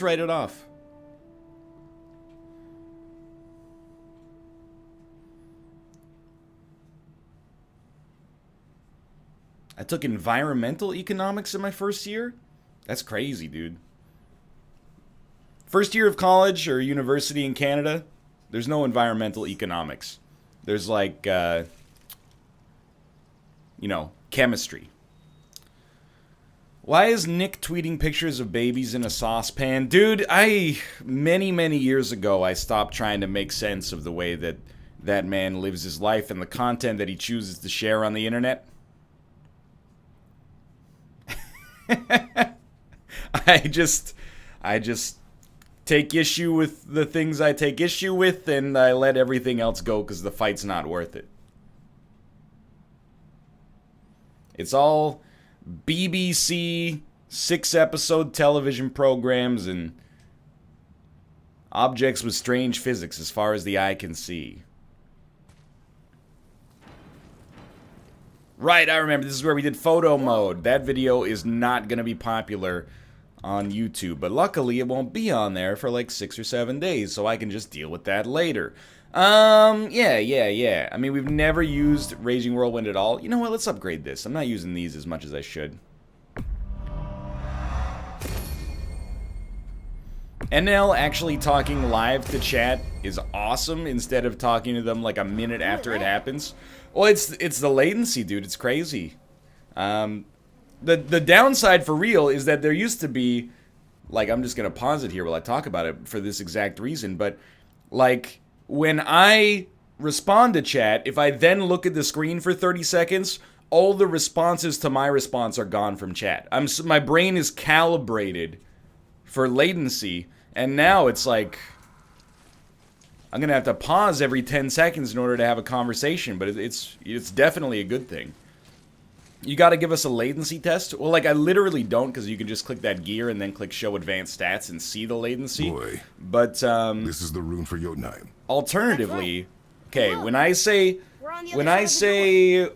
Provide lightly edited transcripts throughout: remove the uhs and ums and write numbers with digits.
write it off. I took environmental economics in my first year? That's crazy, dude. First year of college or university in Canada, there's no environmental economics. There's like, you know, chemistry. Why is Nick tweeting pictures of babies in a saucepan? Dude, many years ago, I stopped trying to make sense of the way that that man lives his life and the content that he chooses to share on the internet. I just take issue with the things I take issue with, and I let everything else go because the fight's not worth it. It's all BBC 6-episode television programs and objects with strange physics as far as the eye can see. Right, I remember. This is where we did photo mode. That video is not going to be popular on YouTube, but luckily it won't be on there for like 6 or 7 days, so I can just deal with that later. Yeah. I mean, we've never used Raging Whirlwind at all. You know what? Let's upgrade this. I'm not using these as much as I should. NL actually talking live to chat is awesome instead of talking to them like a minute after it happens. Well, it's the latency, dude. It's crazy. The downside for real is that there used to be, like, I'm just gonna pause it here while I talk about it for this exact reason, but like when I respond to chat, if I then look at the screen for 30 seconds, all the responses to my response are gone from chat. My brain is calibrated for latency, and now it's like I'm gonna have to pause every 10 seconds in order to have a conversation, but it's definitely a good thing. You gotta give us a latency test? Well, like, I literally don't, because you can just click that gear and then click show advanced stats and see the latency. Boy, but, this is the room for your name. Alternatively, okay, when I say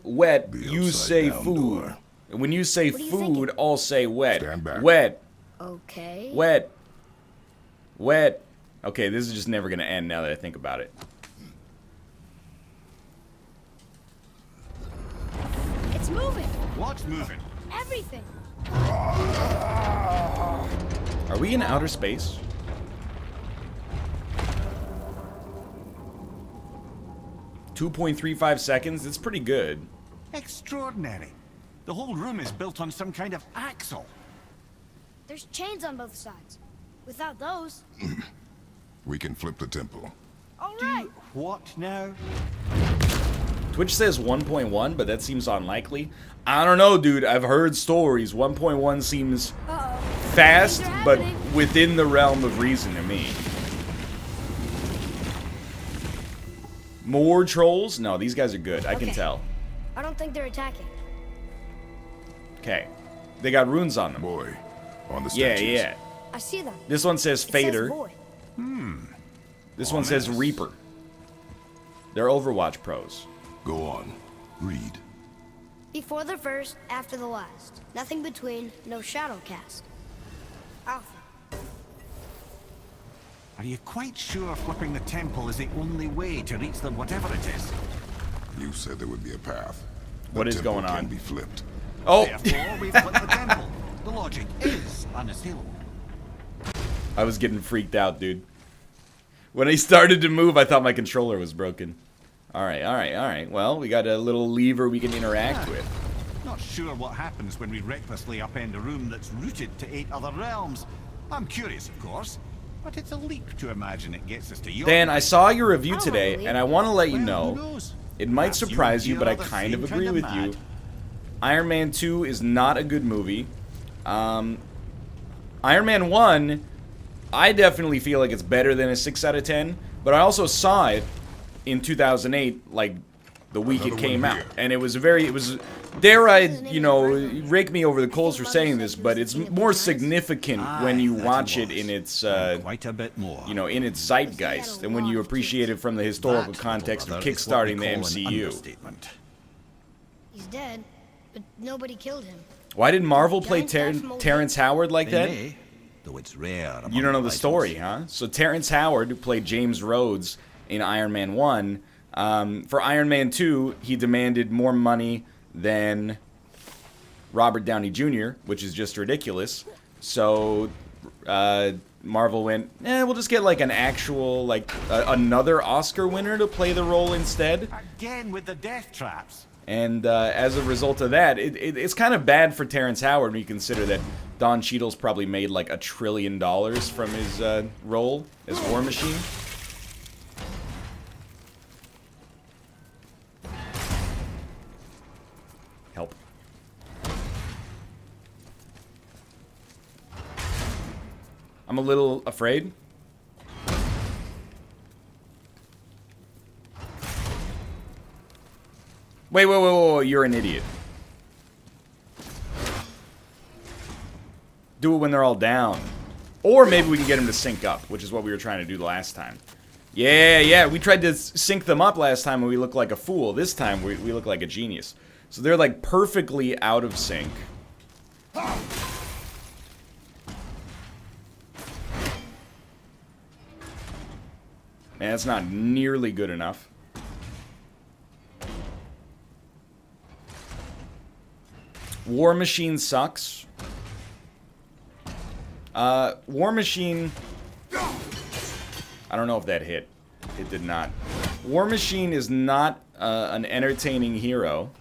wet, you say food. Door. And when you say food, I'll say wet. Stand back. Wet. Okay. Wet. Wet. Okay, this is just never gonna end now that I think about it. It's moving. What's moving? Everything. Are we in outer space? .35 seconds? It's pretty good. Extraordinary. The whole room is built on some kind of axle. There's chains on both sides. Without those. We can flip the temple. All right. What now? Twitch says 1.1, but that seems unlikely. I don't know, dude. I've heard stories. 1.1 seems fast, but within the realm of reason to me. More trolls? No, these guys are good. I can tell. I don't think they're attacking. Okay. They got runes on them. Boy, on the Yeah, statues. yeah. I see them. This one says It Fader. says boy. This one says Reaper. They're Overwatch pros. Go on. Read. Before the first, after the last. Nothing between, no shadow cast. Alpha. Are you quite sure flipping the temple is the only way to reach them, whatever it is? You said there would be a path. What is temple going on? Can be flipped. Oh! Therefore, we've flipped the temple. The logic is unassailable. I was getting freaked out, dude. When I started to move, I thought my controller was broken. Alright. Well, we got a little lever we can interact with. Not sure what happens when we recklessly upend a room that's rooted to 8 other realms. I'm curious, of course, but it's a leap to imagine it gets us to your... Dan, I saw your review I don't today, believe and I want to let you Well, who know, knows? it might Perhaps surprise you, and but I are the kind of same agree with you. mad. Iron Man 2 is not a good movie. Iron Man 1, I definitely feel like it's better than a 6 out of 10, but I also saw it in 2008, like, the week Another it came one out. here. And it was dare I, rake me over the coals for saying this, but it's more significant when you that watch it it in was. its, Quite a bit more. in its zeitgeist, and when you appreciate it from the historical That, context of brother, is what we kickstarting the call an MCU. understatement. He's dead, but nobody killed him. Why did Marvel play Giants died from old Terrence Howard like They that? may. The though it's rare among You don't know the Titans. story, huh? So Terrence Howard, who played James Rhodes in Iron Man 1, for Iron Man 2, he demanded more money than Robert Downey Jr., which is just ridiculous. So Marvel went, we'll just get like an actual, like another Oscar winner to play the role instead. Again with the death traps. And as a result of that, it's kind of bad for Terrence Howard when you consider that Don Cheadle's probably made like $1 trillion from his role as War Machine. Help. I'm a little afraid. Wait, you're an idiot. Do it when they're all down. Or maybe we can get them to sync up, which is what we were trying to do last time. Yeah, we tried to sync them up last time and we looked like a fool. This time we look like a genius. So they're like perfectly out of sync. Man, that's not nearly good enough. War Machine sucks. War Machine... I don't know if that hit. It did not. War Machine is not an entertaining hero.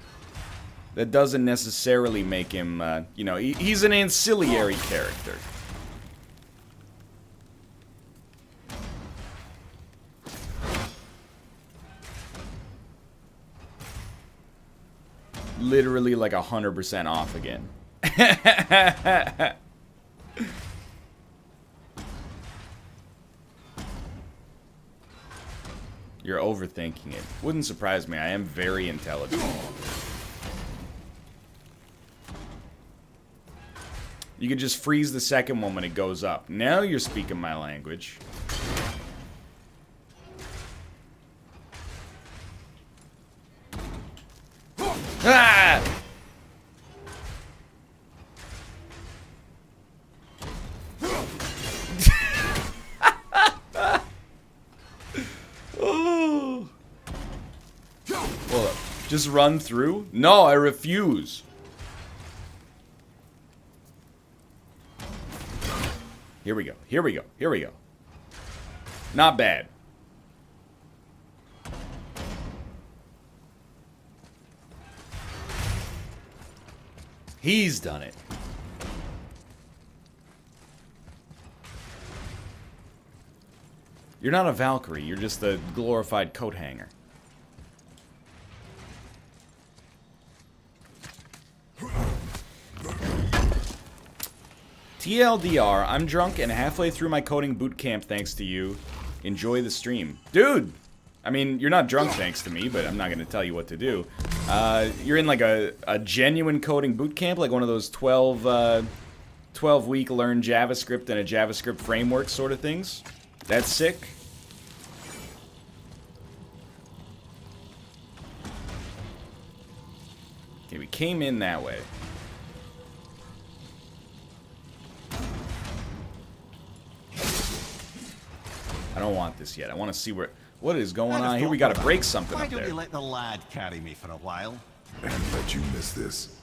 That doesn't necessarily make him, you know, he's an ancillary character. Literally like 100% off again. You're overthinking it. Wouldn't surprise me. I am very intelligent. You could just freeze the second one when it goes up. Now you're speaking my language. Ah! Oh. Hold up. Just run through? No, I refuse. Here we go. Here we go. Here we go. Not bad. He's done it. You're not a Valkyrie, you're just a glorified coat hanger. TLDR, I'm drunk and halfway through my coding boot camp thanks to you. Enjoy the stream. Dude! I mean, you're not drunk thanks to me, but I'm not going to tell you what to do. You're in like a genuine coding boot camp, like one of those 12-week learn JavaScript and a JavaScript framework sort of things. That's sick. Okay, we came in that way. I don't want this yet. I want to see what is going on here. We got to break something Why up don't there. you let the lad carry me for a while? And let you miss this.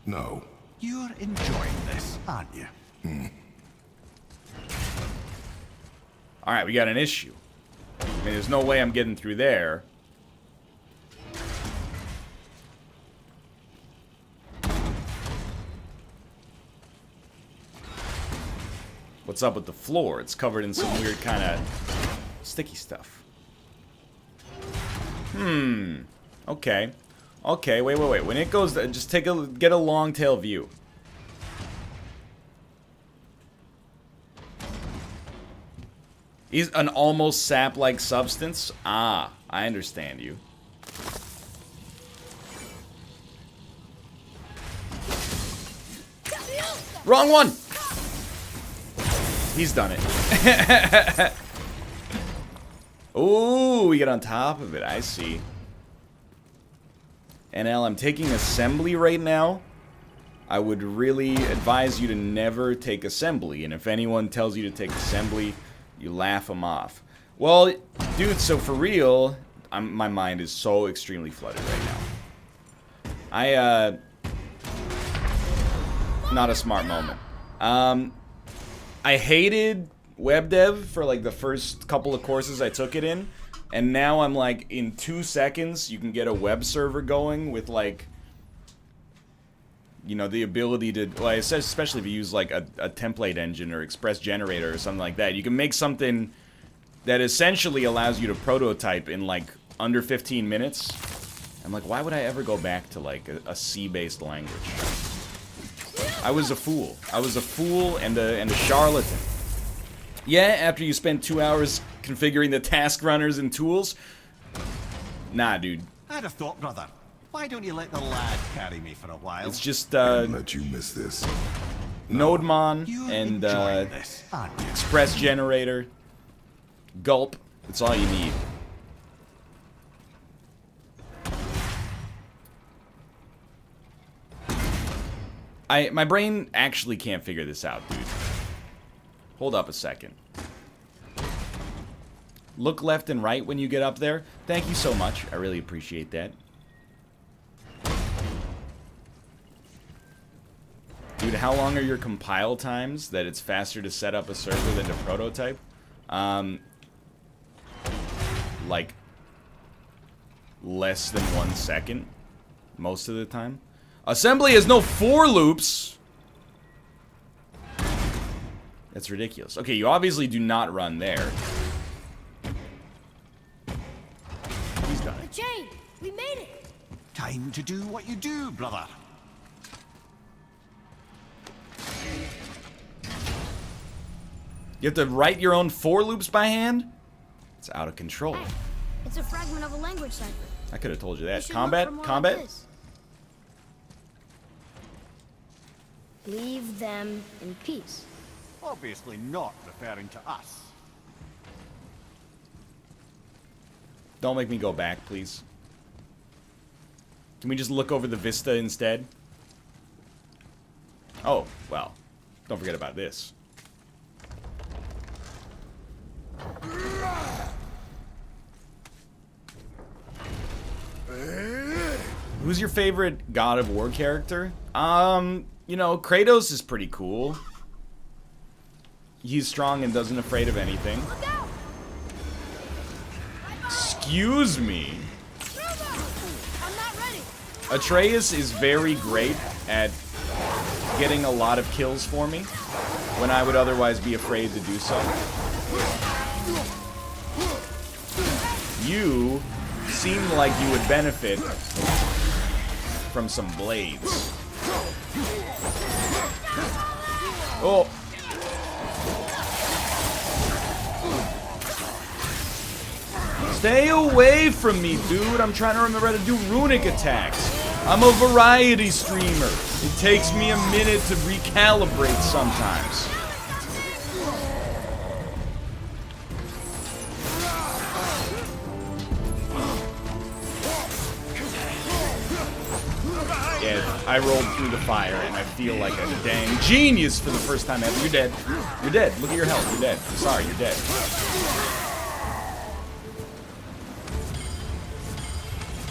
No. You're enjoying this, aren't you? Alright, we got an issue. I mean, there's no way I'm getting through there. What's up with the floor? It's covered in some weird kind of sticky stuff. Okay. Okay, wait. When it goes, just get a long tail view. He's an almost sap-like substance? Ah, I understand you. Wrong one! He's done it. Ooh, we get on top of it. I see. NL, I'm taking assembly right now. I would really advise you to never take assembly. And if anyone tells you to take assembly, you laugh them off. Well, dude, so for real, my mind is so extremely flooded right now. Not a smart moment. I hated web dev for like the first couple of courses I took it in. And now I'm like, in 2 seconds, you can get a web server going with like, you know, the ability to, well, especially if you use like a template engine or express generator or something like that. You can make something that essentially allows you to prototype in like under 15 minutes. I'm like, why would I ever go back to like a C-based language? I was a fool. I was a fool and a charlatan. Yeah, after you spend 2 hours configuring the task runners and tools. Nah, dude. I'd have thought, brother. Why don't you let the lad carry me for a while? It's just Can't let you miss this. NodeMon You're and enjoying this, aren't you? express generator. Gulp. That's all you need. My brain actually can't figure this out, dude. Hold up a second. Look left and right when you get up there. Thank you so much. I really appreciate that. Dude, how long are your compile times that it's faster to set up a server than to prototype? Like, less than 1 second most of the time. Assembly has no for loops. That's ridiculous. Okay, you obviously do not run there. He's done The it. chain! We made it! Time to do what you do, brother. You have to write your own for loops by hand? It's out of control. Hey, it's a fragment of a language cipher. I could have told you You that. should Combat? look for more Combat? like this. Leave them in peace. Obviously not referring to us. Don't make me go back, please. Can we just look over the vista instead? Oh, well. Don't forget about this. Who's your favorite God of War character? You know, Kratos is pretty cool. He's strong and doesn't afraid of anything. Look out! Excuse me. I'm not ready! Atreus is very great at getting a lot of kills for me when I would otherwise be afraid to do so. You seem like you would benefit from some blades. Oh. Stay away from me, dude. I'm trying to remember how to do runic attacks. I'm a variety streamer. It takes me a minute to recalibrate sometimes. Yeah, I rolled through the fire and I feel like a dang genius for the first time ever. You're dead. You're dead. Look at your health. You're dead. I'm sorry, you're dead.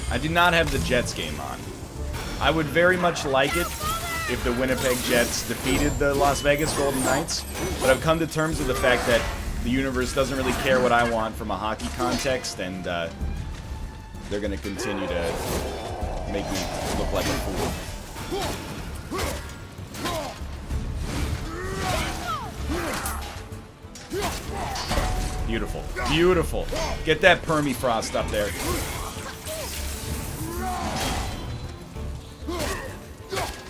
I do not have the Jets game on. I would very much like it if the Winnipeg Jets defeated the Las Vegas Golden Knights, but I've come to terms with the fact that the universe doesn't really care what I want from a hockey context, and they're going to continue to make me look like a fool. Beautiful. Beautiful. Get that permafrost up there.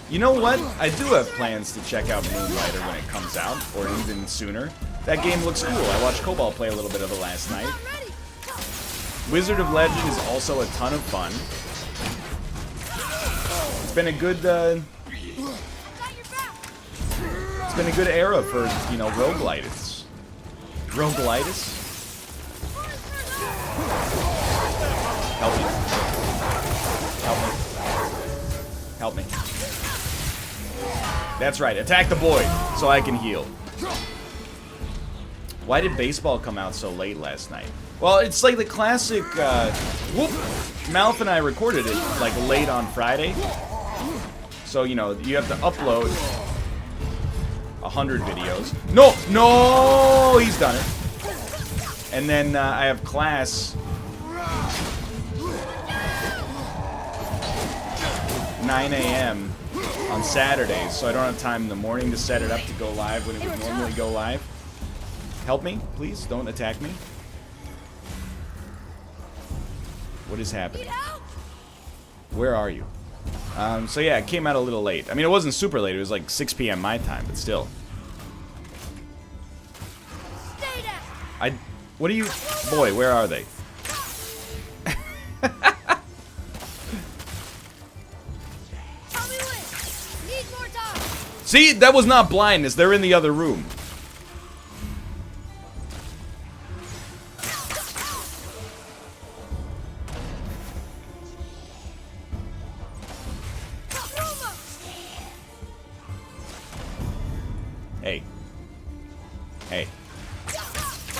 You know what? I do have plans to check out Moonlighter when it comes out, or even sooner. That game looks cool. I watched Cobalt play a little bit of it last night. Wizard of Legend is also a ton of fun. It's been a good, it's been a good era for, you know, roguelitis. Roguelitis? Help me. Help me. Help me. That's right. Attack the boy so I can heal. Why did baseball come out so late last night? Well, it's like the classic, whoop! Malf and I recorded it, like, late on Friday. So, you know, you have to upload 100 videos. No! No! He's done it. And then, I have class 9 a.m. on Saturdays, so I don't have time in the morning to set it up to go live when it would normally go live. Help me, please. Don't attack me. What is happening? Where are you? So yeah, it came out a little late. I mean, it wasn't super late. It was like 6 p.m. my time, but still. What are you... Boy, where are they? See, that was not blindness. They're in the other room. Hey. Hey.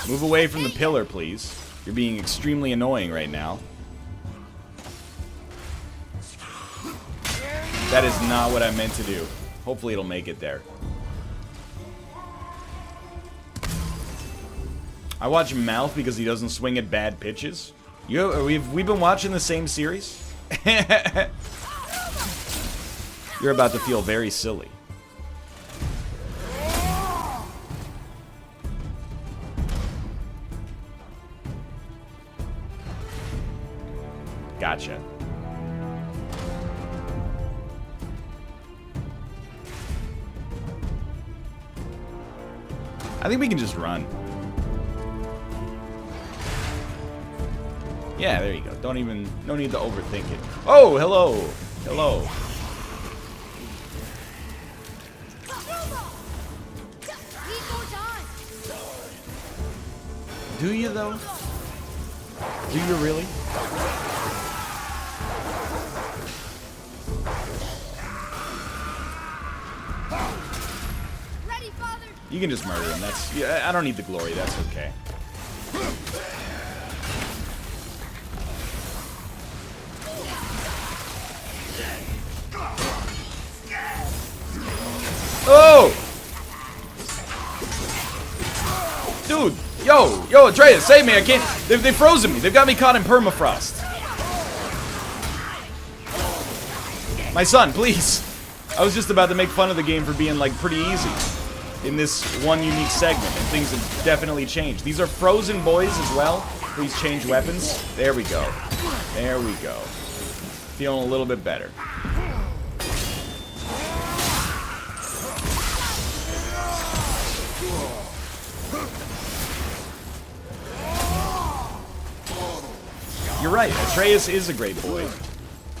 Move away from the pillar, please. You're being extremely annoying right now. That is not what I meant to do. Hopefully it'll make it there. I watch Mouth because he doesn't swing at bad pitches. We've been watching the same series? You're about to feel very silly. Gotcha. I think we can just run. Yeah, there you go. No need to overthink it. Oh, hello. Hello. Do you, though? Do you really? You can just murder him. That's... Yeah, I don't need the glory. That's okay. Oh! Dude! Yo, Atreus, save me! I can't... They've frozen me. They've got me caught in permafrost. My son, please. I was just about to make fun of the game for being, like, pretty easy in this one unique segment, and things have definitely changed. These are frozen boys as well. Please change weapons. There we go. There we go. Feeling a little bit better. You're right, Atreus is a great boy.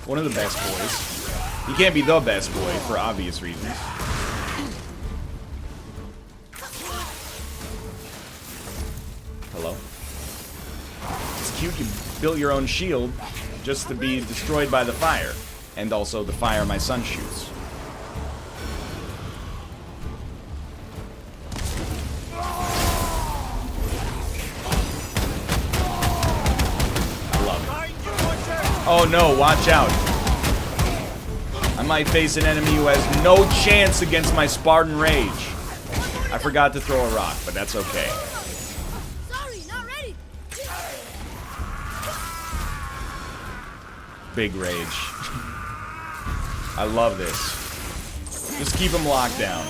One of the best boys. He can't be the best boy for obvious reasons. Hello? It's cute you built your own shield just to be destroyed by the fire. And also the fire my son shoots. I love it. Oh no, watch out. I might face an enemy who has no chance against my Spartan rage. I forgot to throw a rock, but that's okay. Sorry, not ready. Big rage. I love this. Just keep him locked down.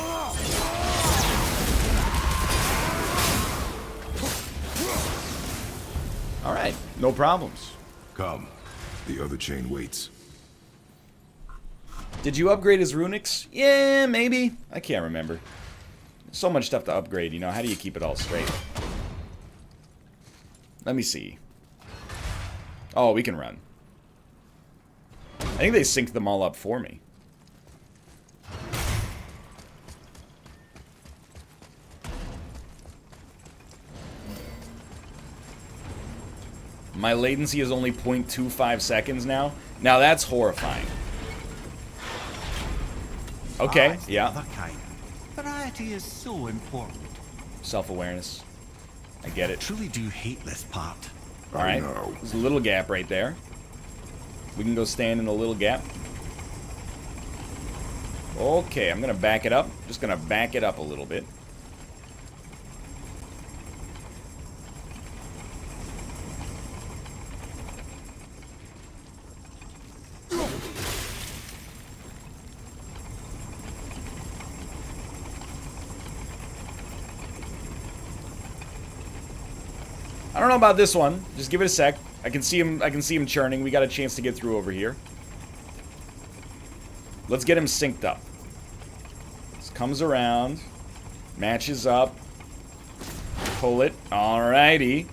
Alright, no problems. Come. The other chain waits. Did you upgrade his runics? Yeah, maybe. I can't remember. So much stuff to upgrade, you know. How do you keep it all straight? Let me see. Oh, we can run. I think they synced them all up for me. My latency is only 0.25 seconds now. Now that's horrifying. Okay, It's the yeah. other kind. Variety is so important. Self-awareness. I get it. Truly do hate this part. All right. know. There's a little gap right there. We can go stand in the little gap. Okay, I'm gonna back it up. Just gonna back it up a little bit. I don't know about this one. Just give it a sec. I can see him churning. We got a chance to get through over here. Let's get him synced up. This comes around. Matches up. Pull it. Alrighty.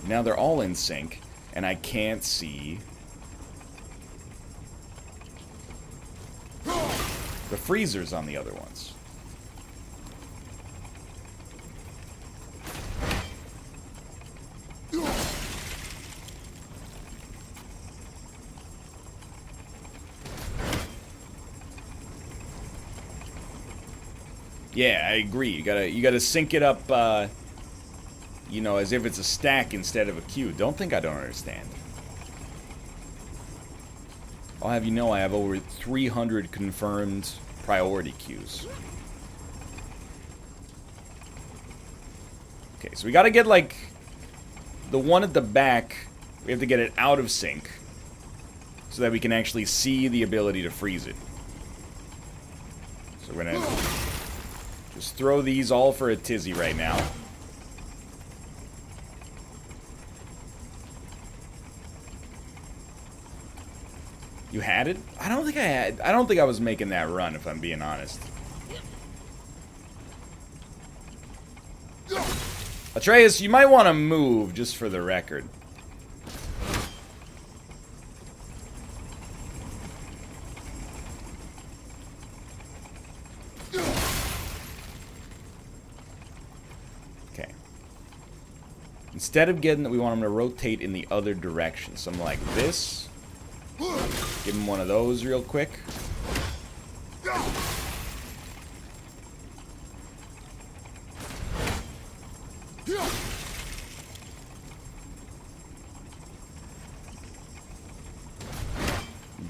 Now they're all in sync, and I can't see the freezers on the other ones. Yeah, I agree. You gotta sync it up, you know, as if it's a stack instead of a queue. Don't think I don't understand. I'll have you know I have over 300 confirmed priority queues. Okay, so we gotta get, like, the one at the back, we have to get it out of sync so that we can actually see the ability to freeze it. So we're gonna just throw these all for a tizzy right now. You had it? I don't think I had. I don't think I was making that run, if I'm being honest. Atreus, you might want to move, just for the record. Okay. Instead of getting that, we want him to rotate in the other direction. Something like this. Give him one of those real quick.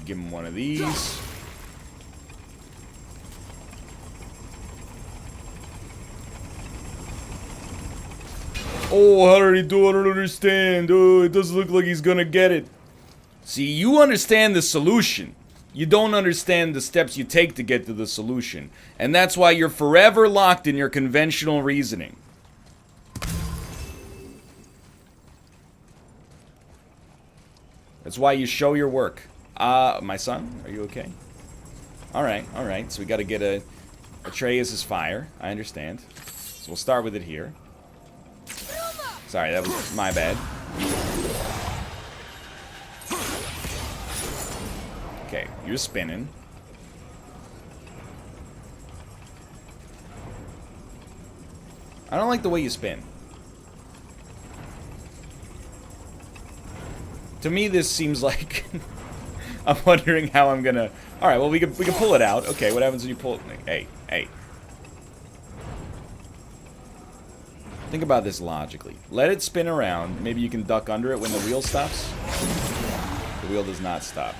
Give him one of these. Oh, how did he do? I don't understand. Oh, it doesn't look like he's gonna get it. See, you understand the solution. You don't understand the steps you take to get to the solution. And that's why you're forever locked in your conventional reasoning. That's why you show your work. My son, are you okay? Alright. So we gotta get a Atreus' fire. I understand. So we'll start with it here. Sorry, that was my bad. Okay, you're spinning. I don't like the way you spin. To me, this seems like... I'm wondering how I'm gonna... Alright, well, we can pull it out. Okay, what happens when you pull it? Hey. Think about this logically. Let it spin around. Maybe you can duck under it when the wheel stops. The wheel does not stop.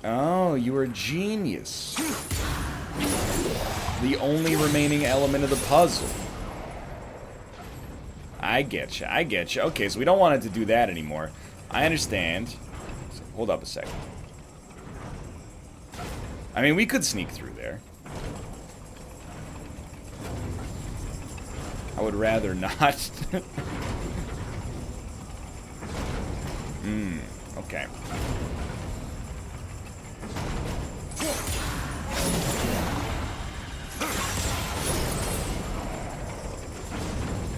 Oh, you are a genius. The only remaining element of the puzzle. I get you. Okay, so we don't want it to do that anymore. I understand. So, hold up a second. I mean, we could sneak through there. I would rather not. Okay.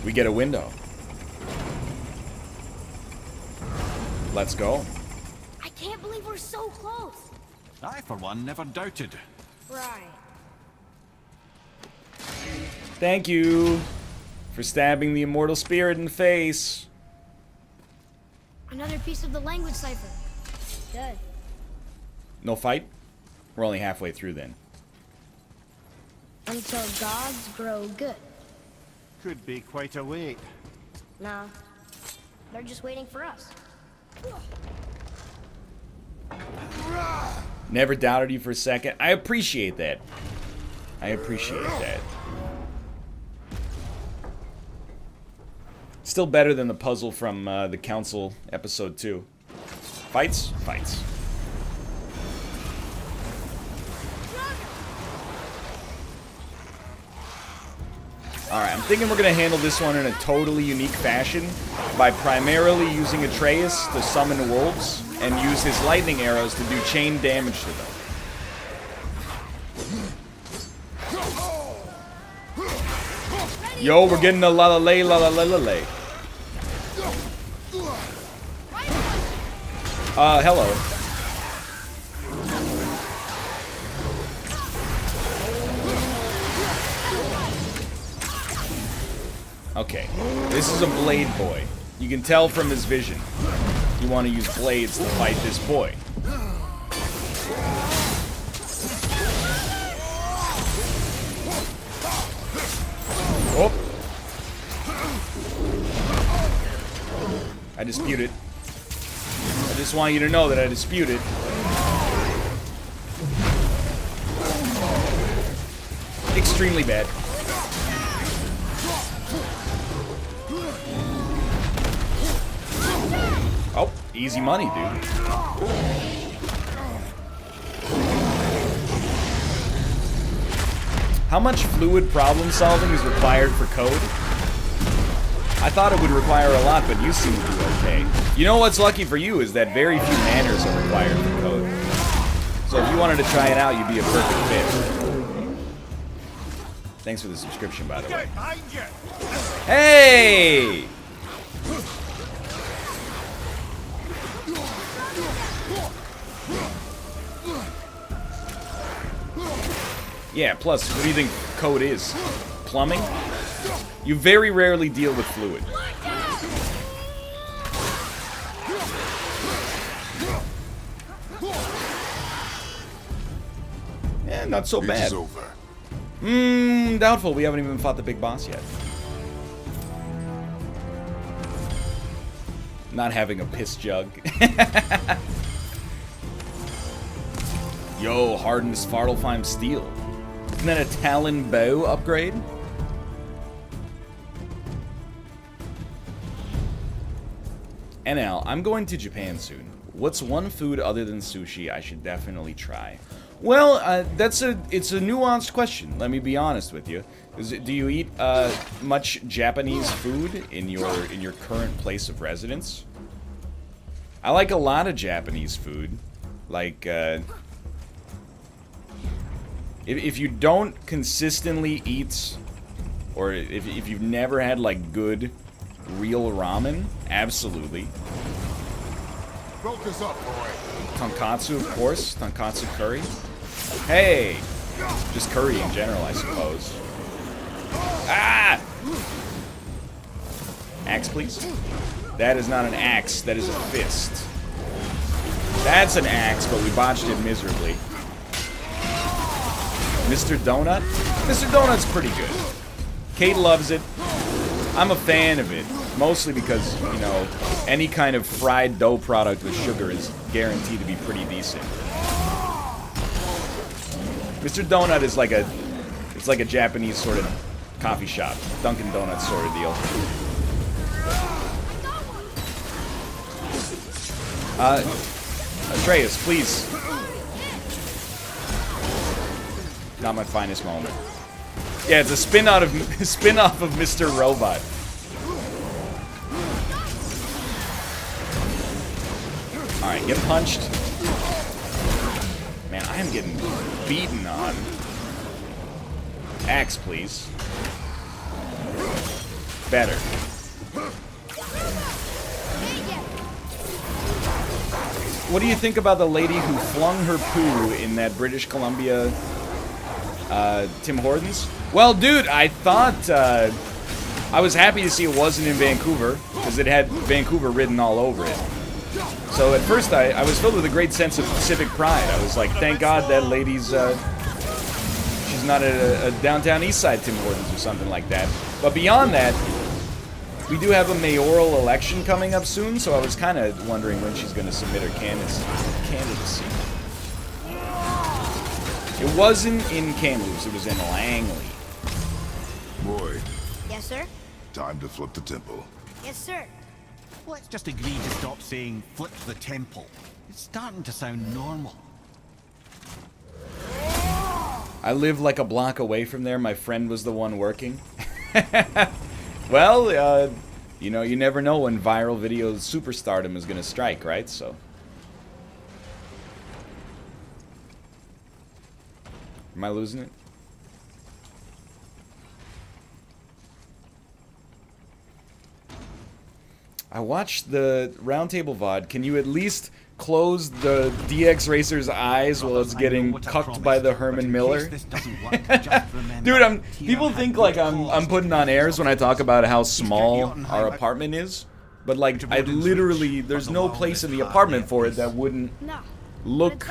We get a window. Let's go. I can't believe we're so close. I, for one, never doubted. Right. Thank you for stabbing the immortal spirit in the face. Another piece of the language cipher. Good. No fight? We're only halfway through then. Until gods grow good. Could be quite a wait. Nah. They're just waiting for us. Never doubted you for a second. I appreciate that. I appreciate that. Still better than the puzzle from the Council episode 2. Fights? Fights. Alright, I'm thinking we're going to handle this one in a totally unique fashion by primarily using Atreus to summon wolves and use his lightning arrows to do chain damage to them. Yo, we're getting a la la lay, la la la la lay. Hello. Okay, this is a blade boy. You can tell from his vision. You want to use blades to fight this boy. Oh! I dispute it. I just want you to know that I dispute it. Extremely bad. Oh, easy money, dude. How much fluid problem solving is required for code? I thought it would require a lot, but you seem to do okay. You know what's lucky for you is that very few manners are required for code. So if you wanted to try it out, you'd be a perfect fit. Thanks for the subscription, by the way. Hey! Yeah, plus, what do you think code is? Plumbing? You very rarely deal with fluid. Yeah, not so bad. It's over. Doubtful. We haven't even fought the big boss yet. Not having a piss jug. Yo, hardened Svartalfheim steel. Isn't that a Talon bow upgrade? NL, I'm going to Japan soon. What's one food other than sushi I should definitely try? Well, it's a nuanced question. Let me be honest with you. Do you eat much Japanese food in your current place of residence? I like a lot of Japanese food, like if you don't consistently eat, or if you've never had like good real ramen, absolutely. Focus up, boy. Tonkatsu, of course. Tonkatsu curry. Hey! Just curry in general, I suppose. Ah! Axe, please. That is not an axe, that is a fist. That's an axe, but we botched it miserably. Mr. Donut? Mr. Donut's pretty good. Kate loves it. I'm a fan of it. Mostly because, you know, any kind of fried dough product with sugar is guaranteed to be pretty decent. Mr. Donut is like a Japanese sort of coffee shop. Dunkin' Donuts sort of deal. Atreus, please. Not my finest moment. Yeah, it's a spin-off of Mr. Robot. Alright, get punched. Man, I am getting beaten on. Axe, please. Better. what do you think about the lady who flung her poo in that British Columbia Tim Hortons? Well, dude, I thought I was happy to see it wasn't in Vancouver because it had Vancouver written all over it. So at first I was filled with a great sense of civic pride. I was like, thank God that lady's she's not at a downtown east side Tim Hortons or something like that. But beyond that, we do have a mayoral election coming up soon, so I was kind of wondering when she's going to submit her candidacy. It wasn't in Kamloops, it was in Langley. Boy, Yes, sir? time to flip the temple. Yes, sir. Let's just agree to stop saying flip the temple. It's starting to sound normal. I live like a block away from there. My friend was the one working. Well, you know, you never know when viral video superstardom is going to strike, right? So. Am I losing it? I watched the Roundtable VOD. Can you at least close the DX Racer's eyes while it's getting cucked by the Herman Miller? Dude, people think like I'm putting on airs when I talk about how small our apartment is, but like I literally there's no place in the apartment for it that wouldn't No. look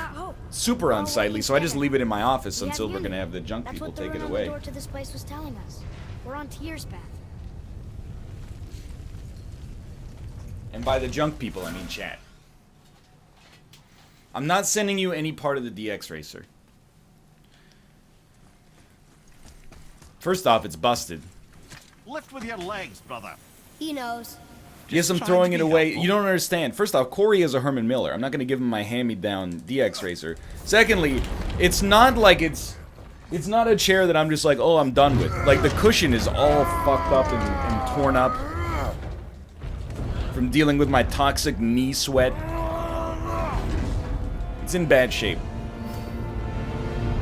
super unsightly, so I just leave it in my office until we're gonna have the junk people That's what take the it room on away. the door to this place was telling us. We're on Tyr's path. And by the junk people, I mean chat. I'm not sending you any part of the DX Racer. First off, it's busted. Lift with your legs, brother. He knows. Yes, I'm trying throwing to it be away. helpful. You don't understand. First off, Corey is a Herman Miller. I'm not going to give him my hand-me-down DX Racer. Secondly, it's not like it's not a chair that I'm just like, oh, I'm done with. Like, the cushion is all fucked up and torn up from dealing with my toxic knee sweat. It's in bad shape.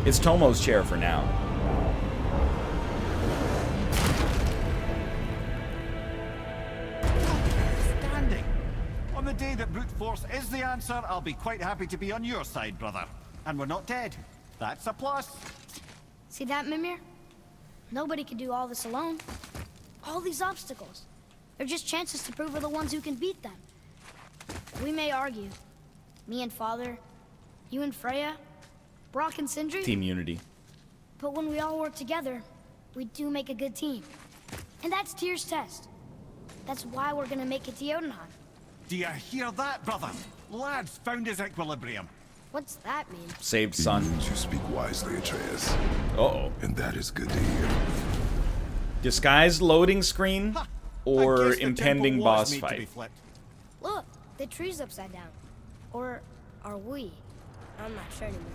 It's Tomo's chair for now. Standing. On the day that brute force is the answer, I'll be quite happy to be on your side, brother. And we're not dead. That's a plus. See that, Mimir? Nobody can do all this alone. All these obstacles. They're just chances to prove we're the ones who can beat them. We may argue. Me and Father, you and Freya, Brock and Sindri. Team Unity. But when we all work together, we do make a good team. And that's Tyr's test. That's why we're gonna make it to Jotunheim. Do you hear that, brother? Lad's found his equilibrium. What's that mean? Saved He son. means you speak wisely, Atreus. Uh-oh. And that is good to hear. Disguised loading screen Ha! I or guess the impending temple was boss made to be fight? flipped. Look, the tree's upside down. Or are we? I'm not sure anymore.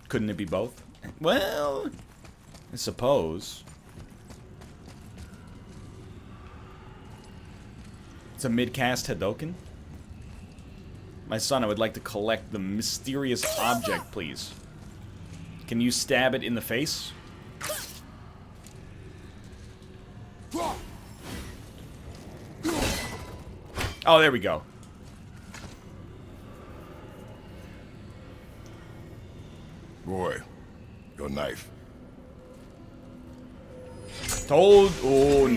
Couldn't it be both? Well, I suppose. It's a mid-cast Hadoken? My son, I would like to collect the mysterious object, please. Can you stab it in the face? Oh, there we go. Boy, your knife. Told. Oh,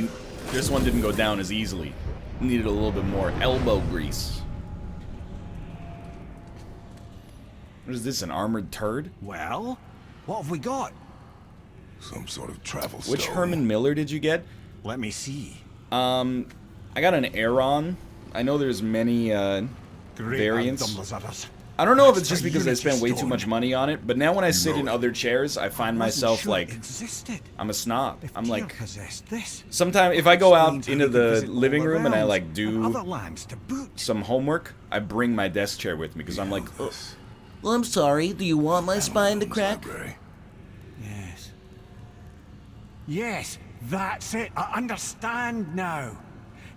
this one didn't go down as easily. Needed a little bit more elbow grease. What is this, an armored turd? Well, what have we got? Some sort of travel Which stone. Herman Miller did you get? Let me see. I got an Aeron. I know there's many variants. I don't know if it's just because I spent way too much money on it, but now when I sit in other chairs, I find myself like, I'm a snob. I'm like, sometimes if I go out into the living room and I like do some homework, I bring my desk chair with me because I'm like, oh. Well, I'm sorry. Do you want my spine to crack? Library. Yes. Yes, that's it. I understand now.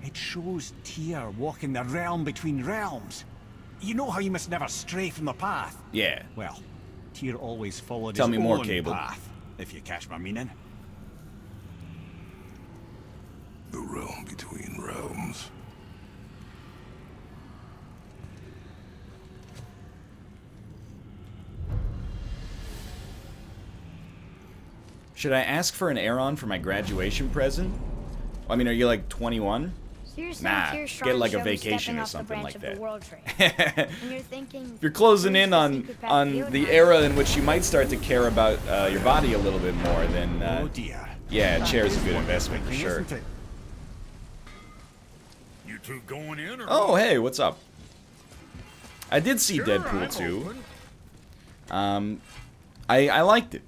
It shows Tyr walking the realm between realms. You know how you must never stray from the path? Yeah. Well, Tyr always followed Tell his me more, own Cable. path, if you catch my meaning. The realm between realms. Should I ask for an Aeron for my graduation present? I mean, are you like 21? Seriously, Nah, Tyr's get trying like to a show me vacation stepping or off the something branch like of that. the World Trade. And you're thinking, If you're closing "Where's in the on secret path to on the Jotunheim?" era in which you might start to care about your body a little bit more, then Oh dear. yeah, a That chair's a is good what investment for you're sure. thinking, isn't it? You two going in or Oh, hey, what's up? I did see Sure, Deadpool I'm 2. open. I liked it.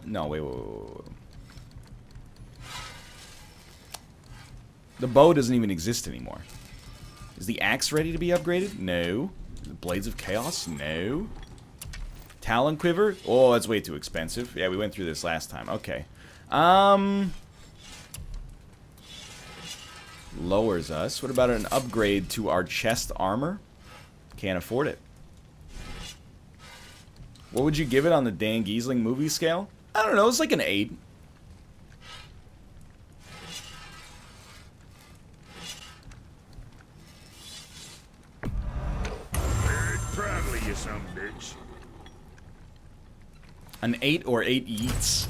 No, wait. The bow doesn't even exist anymore. Is the axe ready to be upgraded? No. The Blades of Chaos? No. Talon Quiver? Oh, that's way too expensive. Yeah, we went through this last time. Okay. Lowers us. What about an upgrade to our chest armor? Can't afford it. What would you give it on the Dan Giesling movie scale? I don't know, it's like an 8. Very proud of you, some bitch. An 8 or 8 yeets.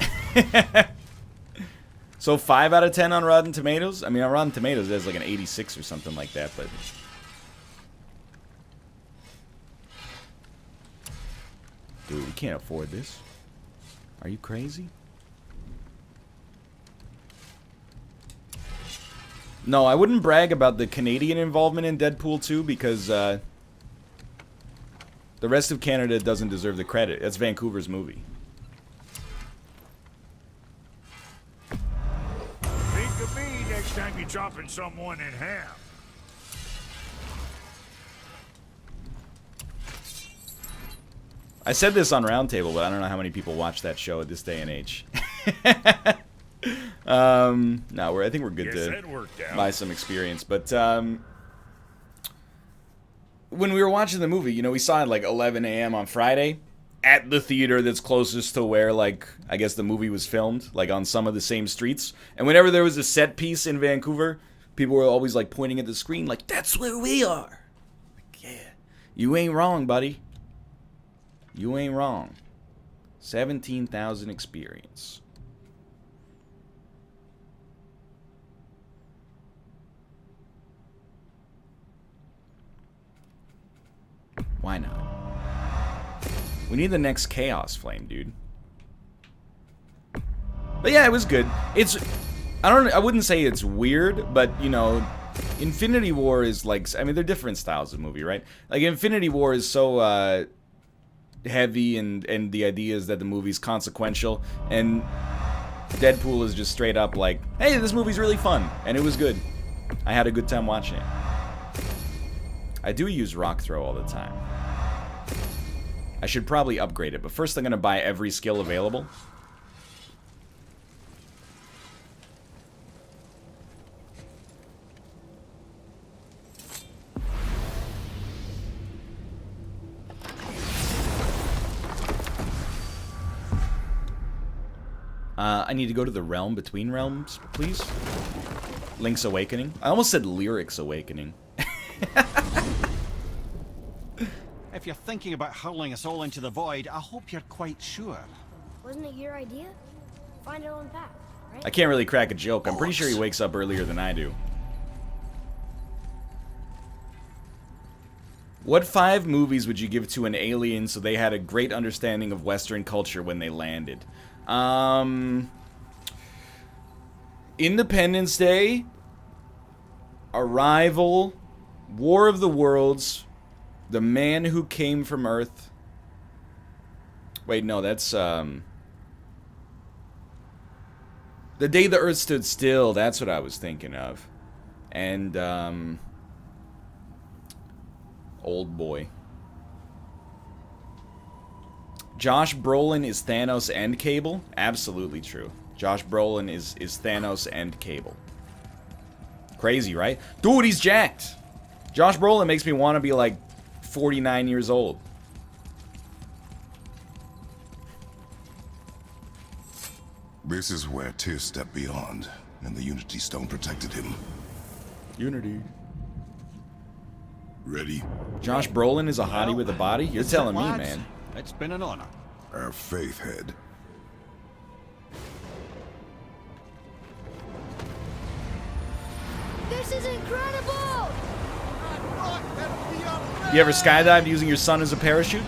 So 5 out of 10 on Rotten Tomatoes? I mean, on Rotten Tomatoes, there's like an 86 or something like that, but... Dude, we can't afford this. Are you crazy? No, I wouldn't brag about the Canadian involvement in Deadpool 2 because the rest of Canada doesn't deserve the credit. That's Vancouver's movie. Think of me next time you're chopping someone in half. I said this on Roundtable, but I don't know how many people watch that show at this day and age. No, I think we're good Guess to that worked out. buy some experience. But when we were watching the movie, you know, we saw it like 11 a.m. on Friday at the theater that's closest to where, like, I guess the movie was filmed, like on some of the same streets. And whenever there was a set piece in Vancouver, people were always like pointing at the screen, like, "That's where we are." Like, yeah, you ain't wrong, buddy. You ain't wrong. 17,000 experience. Why not? We need the next Chaos Flame, dude. But yeah, it was good. I wouldn't say it's weird, but you know, Infinity War is like, I mean, they're different styles of movie, right? Like Infinity War is so heavy, and the idea is that the movie's consequential, and Deadpool is just straight up like, hey, this movie's really fun, and it was good. I had a good time watching it. I do use Rock Throw all the time. I should probably upgrade it, but first I'm gonna buy every skill available. I need to go to the realm between realms, please. Link's Awakening. I almost said Lyrics Awakening. If you're thinking about hurling us all into the void, I hope you're quite sure. Wasn't it your idea? Find our own path, right? I can't really crack a joke. I'm pretty sure he wakes up earlier than I do. What 5 movies would you give to an alien so they had a great understanding of Western culture when they landed? Independence Day, Arrival, War of the Worlds, The Man Who Came from Earth. Wait, no, that's, The Day the Earth Stood Still, that's what I was thinking of. And, Old Boy. Josh Brolin is Thanos and Cable? Absolutely true. Josh Brolin is Thanos and Cable. Crazy, right? Dude, he's jacked. Josh Brolin makes me want to be like 49 years old. This is where Tyr stepped beyond, and the Unity Stone protected him. Unity. Ready? Josh Brolin is a hottie with a body? You're That's it, telling me, lads. man. It's been an honor. Our faith head. This is incredible! You ever skydived using your son as a parachute?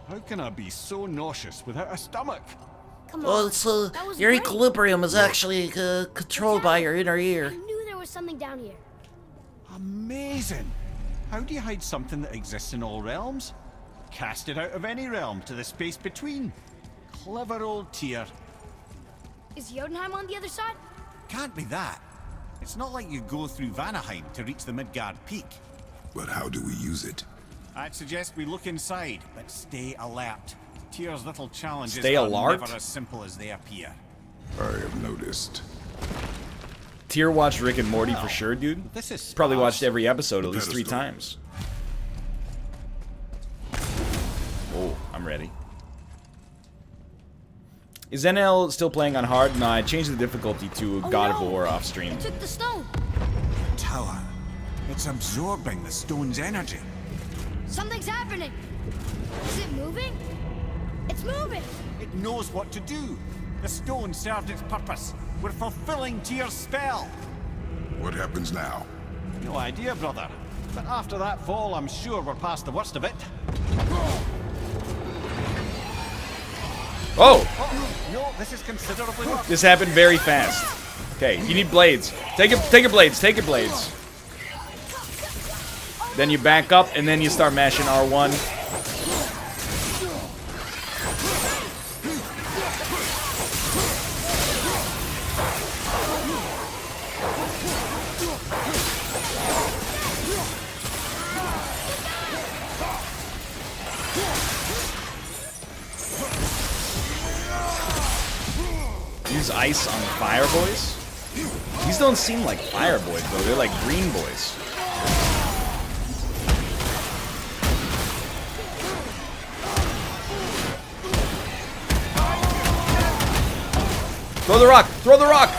How can I be so nauseous without a stomach? Come Well, on. it's, That was your great. equilibrium is actually controlled by your inner I ear. knew there was something down here. Amazing! How do you hide something that exists in all realms? Cast it out of any realm to the space between. Clever old Tyr. Is Jotunheim on the other side? Can't be that. It's not like you go through Vanaheim to reach the Midgard Peak. But how do we use it? I'd suggest we look inside, but stay alert. Tyr's little challenges Stay are alert? never as simple as they appear. I have noticed. Tyr watched Rick and Morty for sure, dude. This is Probably sparse. watched every episode at least 3 pedestal. times. Oh, I'm ready. Is NL still playing on hard? No, I changed the difficulty to Oh, God no. of War off stream. It took the stone. Tower. It's absorbing the stone's energy. Something's happening. Is it moving? It's moving. It knows what to do. The stone served its purpose. We're fulfilling Tyr's spell. What happens now? No idea, brother. But after that fall, I'm sure we're past the worst of it. Oh! No, this is considerably worse. This happened very fast. Okay, you need blades. Take your blades, take your blades. Then you back up, and then you start mashing R1. Use ice on fire boys? These don't seem like fire boys, though. They're like green boys. Throw the rock! Throw the rock!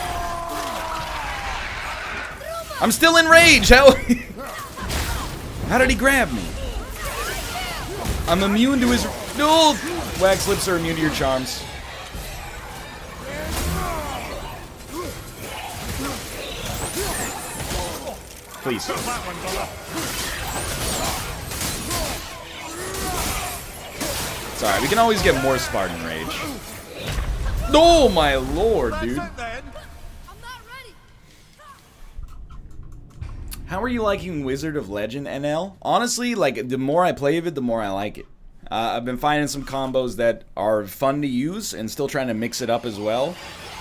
I'm still in rage! How did he grab me? I'm immune to his... No! Wax lips are immune to your charms. Please. Sorry, we can always get more Spartan rage. Oh my lord, dude. I'm not ready. How are you liking Wizard of Legend, NL? Honestly, like, the more I play of it, the more I like it. I've been finding some combos that are fun to use and still trying to mix it up as well.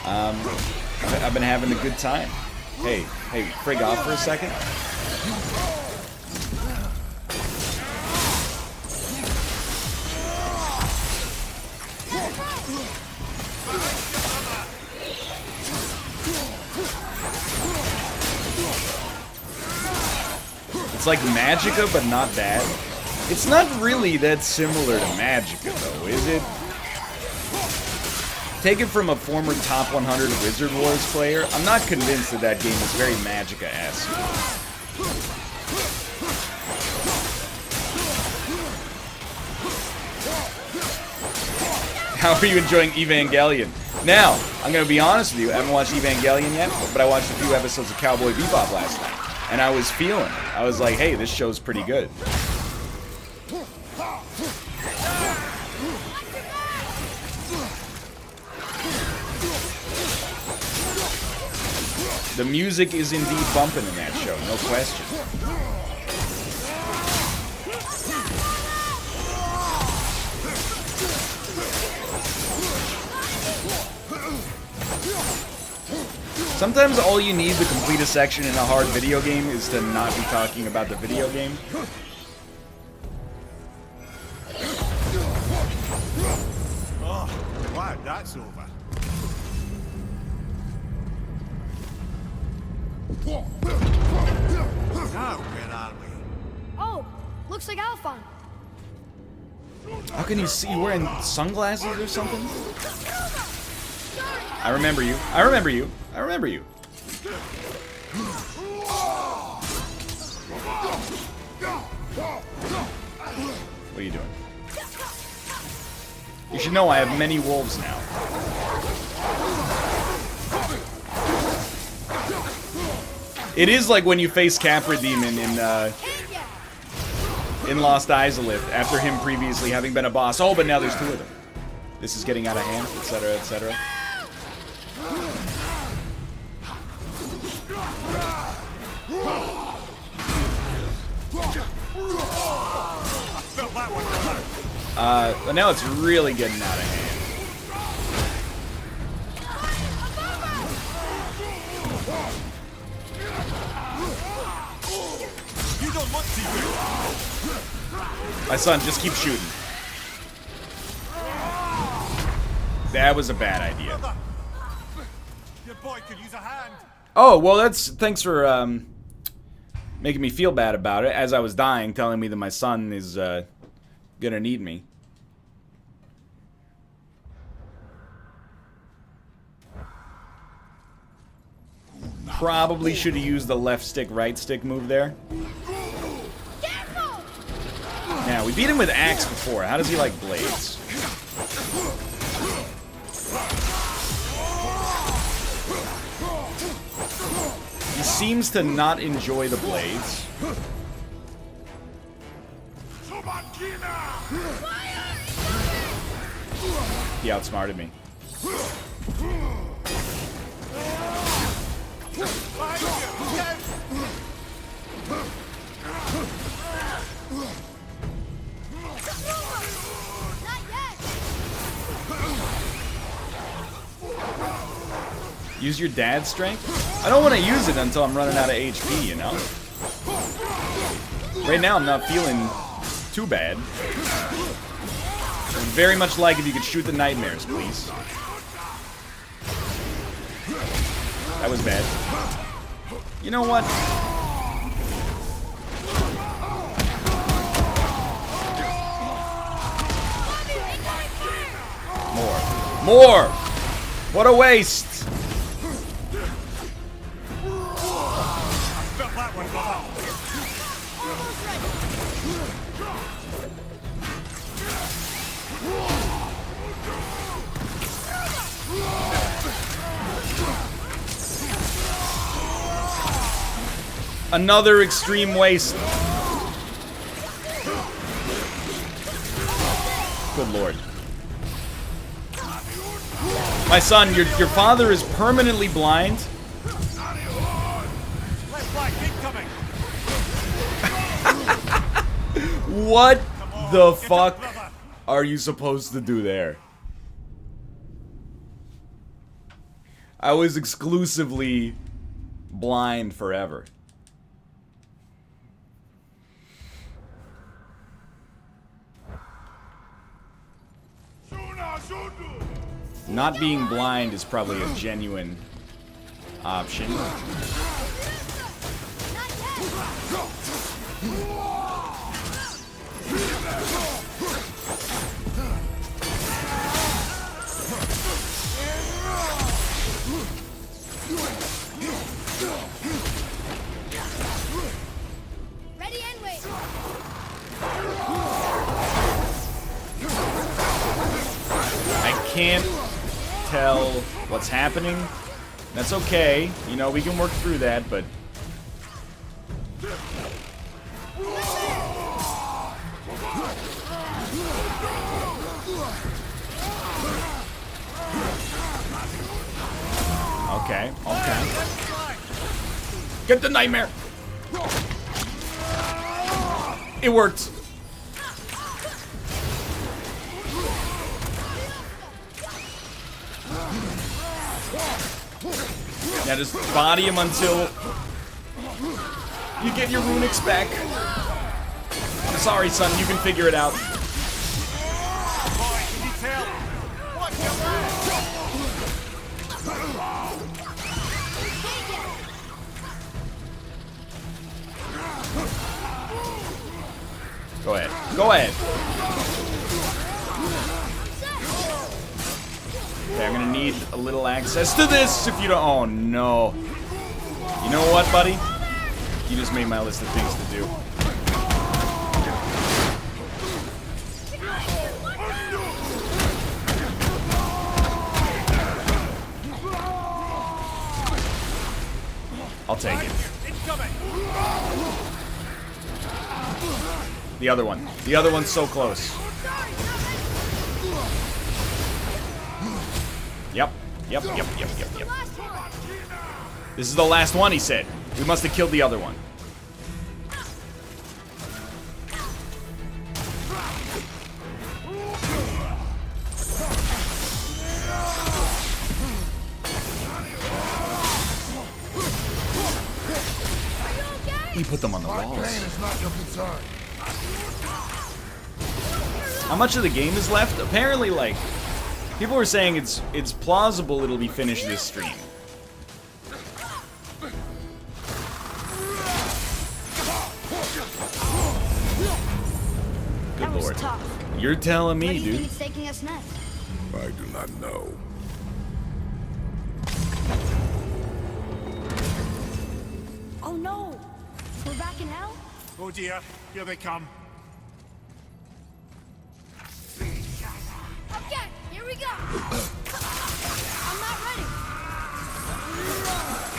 I've been having a good time. Hey, frig off for a second. It's like Magicka, but not that. It's not really that similar to Magicka, though, is it? Take it from a former top 100 Wizard Wars player, I'm not convinced that that game is very Magicka-esque. How are you enjoying Evangelion? Now, I'm going to be honest with you, I haven't watched Evangelion yet, but I watched a few episodes of Cowboy Bebop last night. And I was feeling it. I was like, hey, this show's pretty good. The music is indeed bumping in that show, no question. Sometimes all you need to complete a section in a hard video game is to not be talking about the video game. Oh, glad that's over. Now, where are we? Oh, looks like Alphon. How can you see? You wearing sunglasses or something? I remember you. I remember you. I remember you. What are you doing? You should know I have many wolves now. It is like when you face Capra Demon in Lost Izalith, after him previously having been a boss. Oh, but now there's 2 of them. This is getting out of hand, etc., etc. But now it's really getting out of hand. My son, just keep shooting. That was a bad idea. Your boy could use a hand. Oh, well, thanks for making me feel bad about it as I was dying, telling me that my son is gonna need me. Probably should have used the left stick, right stick move there. Now, we beat him with axe before. How does he like blades? He seems to not enjoy the blades. He outsmarted me. Use your dad's strength? I don't want to use it until I'm running out of HP, you know? Right now I'm not feeling too bad. I'd very much like if you could shoot the nightmares, please. That was bad. You know what? More! What a waste! Another extreme waste. Good lord. My son, your father is permanently blind. What the fuck are you supposed to do there? I was exclusively blind forever. Not being blind is probably a genuine option. Ready and wait. I can't tell what's happening. That's okay. You know, we can work through that, but... Okay, okay. Get the nightmare! It worked! Now just body him until you get your runics back. I'm sorry, son, you can figure it out. Go ahead. Okay, I'm gonna need a little access to this if you don't. Oh no. You know what, buddy? You just made my list of things to do. I'll take it. The other one. The other one's so close. Yep. Yep. This is the last one, he said. We must have killed the other one. He put them on the walls. How much of the game is left? Apparently, like, people were saying it's plausible it'll be finished this stream. Good lord. Tough. You're telling Where me, do you think dude. it's taking us next? I do not know. Oh no! We're back in hell? Oh dear, here they come. Okay, here we go! I'm not ready!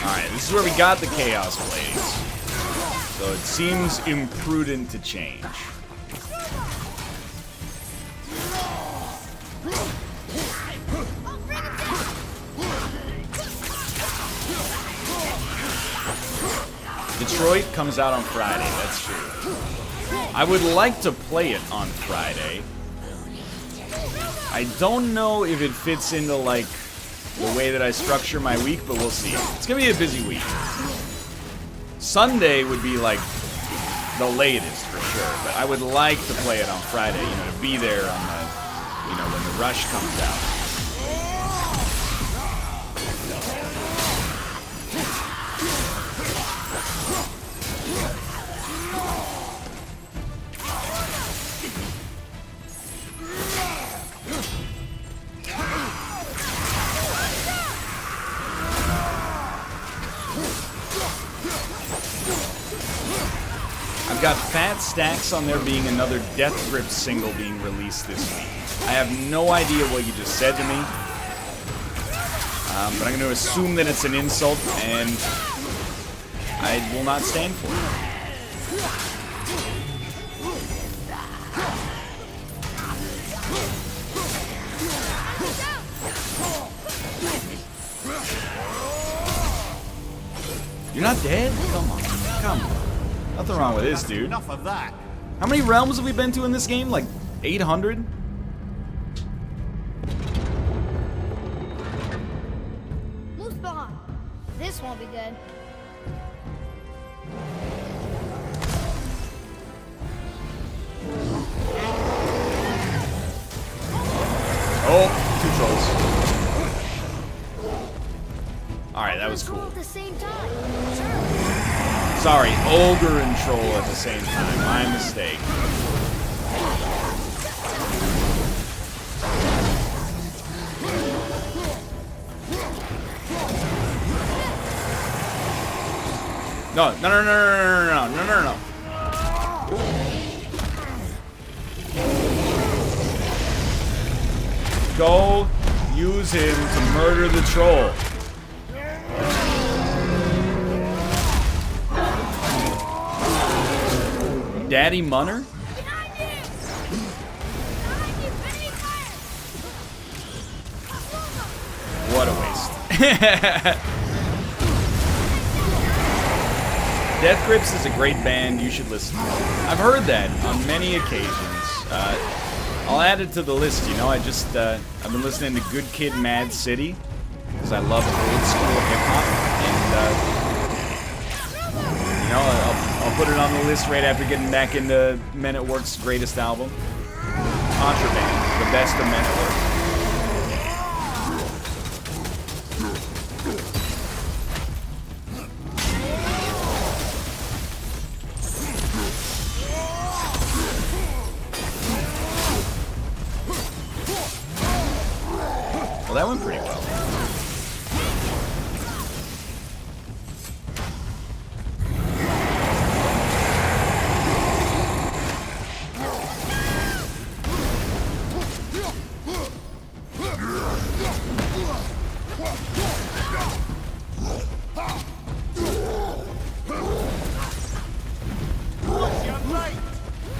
Alright, this is where we got the Chaos Blades. So it seems imprudent to change. Detroit comes out on Friday, that's true. I would like to play it on Friday. I don't know if it fits into, like, the way that I structure my week, but we'll see. It's gonna be a busy week. Sunday would be, like, the latest, for sure. But I would like to play it on Friday, you know, to be there on the, you know, when the rush comes out. I've got fat stacks on there being another Death Grip single being released this week. I have no idea what you just said to me, but I'm going to assume that it's an insult, and I will not stand for it. You're not dead? Come on. Come on. Nothing wrong with this, dude. Enough of that. How many realms have we been to in this game? Like 800? Muspelheim. This won't be good. Oh, two trolls. Alright, that was Control cool. at the same time. Sure. Sorry, ogre and troll at the same time. My mistake. No. Go use him to murder the troll. Daddy Munner? Behind you! Behind you! Enemy fire! What a waste. Death Grips is a great band. You should listen to it. I've heard that on many occasions. I'll add it to the list, you know. I've been listening to Good Kid, Mad City because I love old school hip-hop. And, you know, I'll put it on the list right after getting back into Men at Work's greatest album. Contraband, the best of Men at Work. Well, that went pretty well.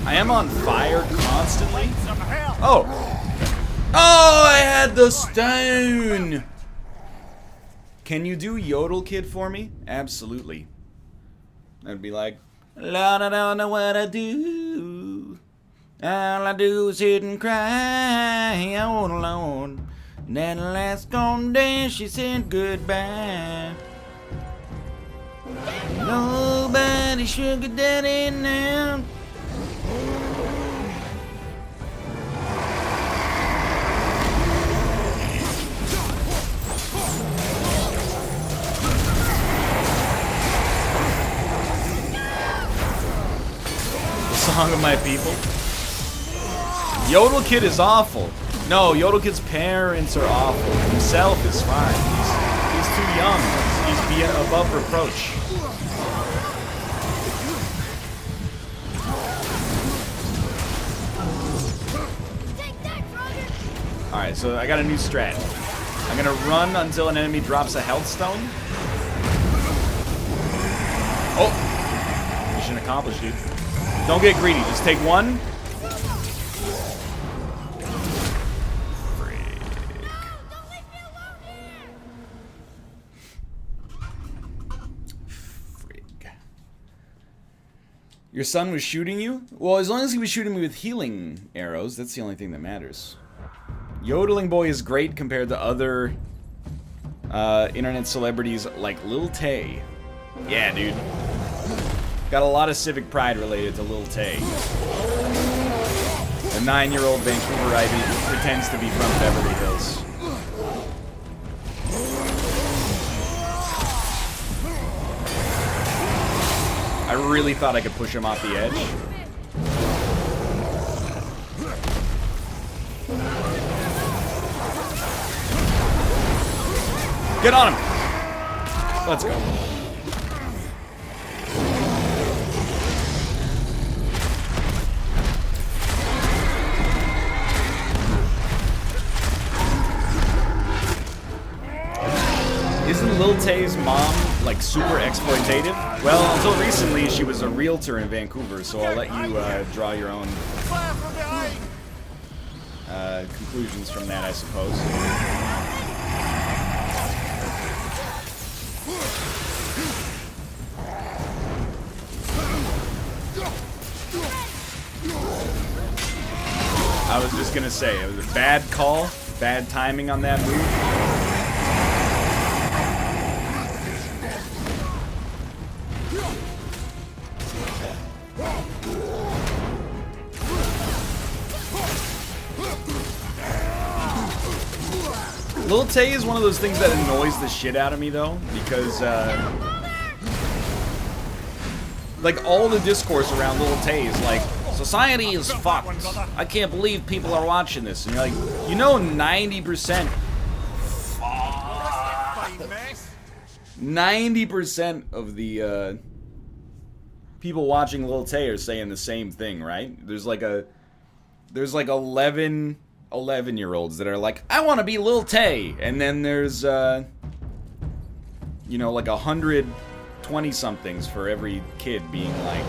I am on fire constantly. Oh! Oh, I had the stone! Can you do Yodel Kid for me? Absolutely. I'd be like, Lord, I don't know what I do. All I do is sit and cry, oh Lord. That last gone day she said goodbye. Nobody sugar daddy now. Song of my people. Yodel Kid is awful. No, Yodel Kid's parents are awful. Himself is fine. He's too young. He's above reproach. Alright, so I got a new strat. I'm gonna run until an enemy drops a health stone. Oh! Mission accomplished, dude. Don't get greedy, just take one. Frick. Your son was shooting you? Well, as long as he was shooting me with healing arrows, that's the only thing that matters. Yodeling Boy is great compared to other internet celebrities like Lil Tay. Yeah, dude. Got a lot of civic pride related to Lil Tay. A 9-year-old Vancouverite who pretends to be from Beverly Hills. I really thought I could push him off the edge. Get on him! Let's go. Isn't Lil Tay's mom, like, super exploitative? Well, until recently, she was a realtor in Vancouver, so I'll let you draw your own conclusions from that, I suppose. I was just gonna say, it was a bad call, bad timing on that move. Lil Tay is one of those things that annoys the shit out of me, though, because, like, all the discourse around Lil Tay is like, society is fucked. I can't believe people are watching this. And you're like, you know 90%... 90% of the, people watching Lil Tay are saying the same thing, right? There's like 11-year-olds that are like, I want to be Lil Tay, and then there's you know, like 120-somethings for every kid being like,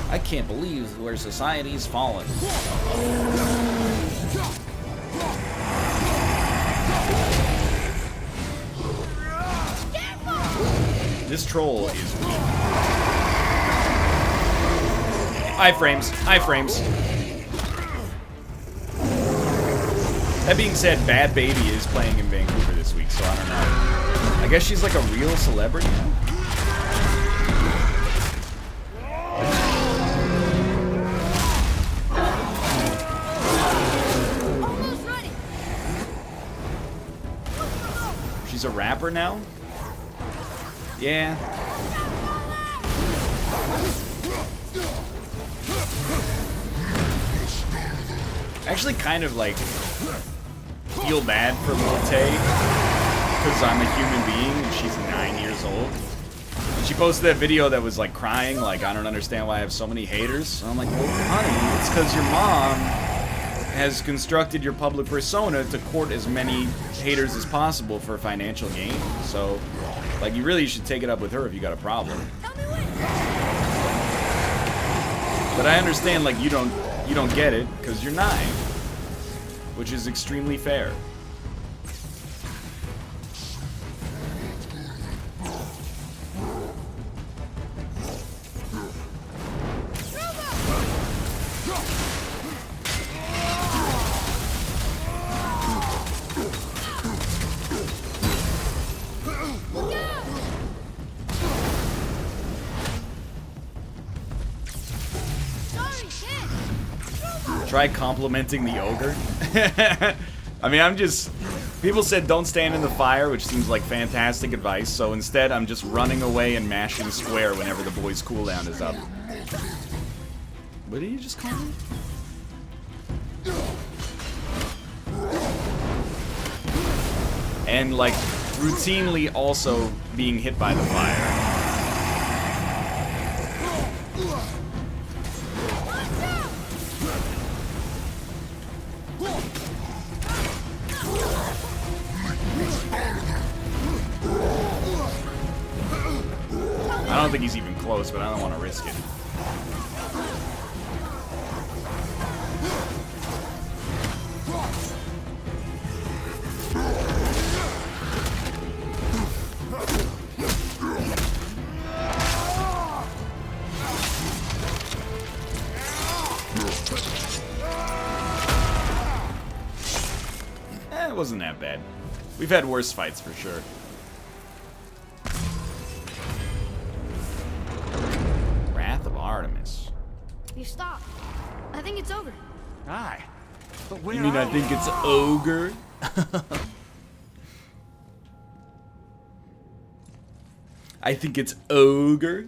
I can't believe where society's fallen. This troll is weak. Iframes, iframes. That being said, Bad Baby is playing in Vancouver this week, so I don't know. I guess she's like a real celebrity now. She's a rapper now? Yeah. Actually kind of like feel bad for little Tay because I'm a human being and she's 9 years old. And she posted that video that was like crying, like, I don't understand why I have so many haters. And I'm like, well, honey, it's because your mom has constructed your public persona to court as many haters as possible for financial gain. So, like, you really should take it up with her if you got a problem. But I understand, like, you don't get it because you're 9, which is extremely fair. Try complimenting the ogre. I mean, I'm just... People said don't stand in the fire, which seems like fantastic advice, so instead I'm just running away and mashing square whenever the boy's cooldown is up. What did you just call me? And, like, routinely also being hit by the fire. I don't think he's even close, but I don't want to risk it. It wasn't that bad. We've had worse fights for sure. Artemis. You stopped. I think it's over. Aye. But where You mean I think it's ogre? I think it's ogre.